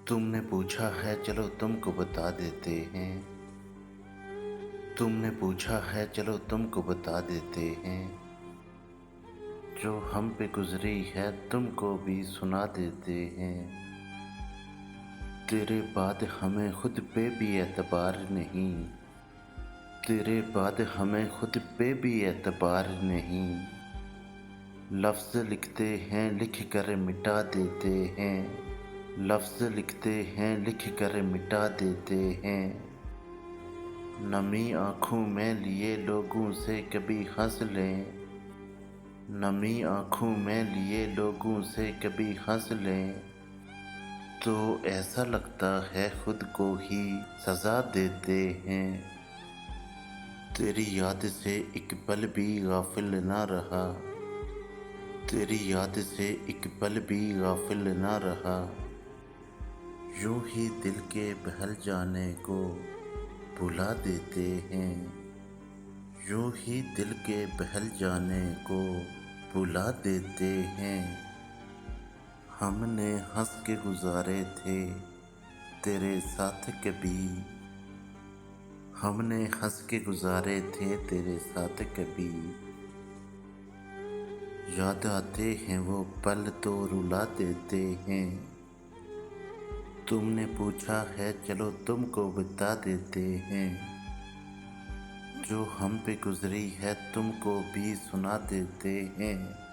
तुमने पूछा है चलो तुमको बता देते हैं। तुमने पूछा है चलो तुमको बता देते हैं। जो हम पे गुजरी है तुमको भी सुना देते हैं। तेरे बाद हमें खुद पे भी एतबार नहीं। तेरे बाद हमें खुद पे भी एतबार नहीं। लफ्ज़ लिखते हैं लिख कर मिटा देते हैं। लफ्ज़ लिखते हैं लिख कर मिटा देते हैं। नमी आँखों में लिए लोगों से कभी हंस लें। नमी आँखों में लिए लोगों से कभी हंस लें तो ऐसा लगता है खुद को ही सज़ा देते हैं। तेरी याद से एक पल भी गाफिल ना रहा। तेरी याद से एक पल भी गाफिल ना रहा। यूं ही दिल के बहल जाने को भुला देते हैं। यूं ही दिल के बहल जाने को भुला देते हैं। हमने हंस के गुजारे थे तेरे साथ कभी। हमने हंस के गुजारे थे तेरे साथ कभी। याद आते हैं वो पल तो रुला देते हैं। तुमने पूछा है चलो तुमको बता देते हैं। जो हम पे गुजरी है तुमको भी सुना देते हैं।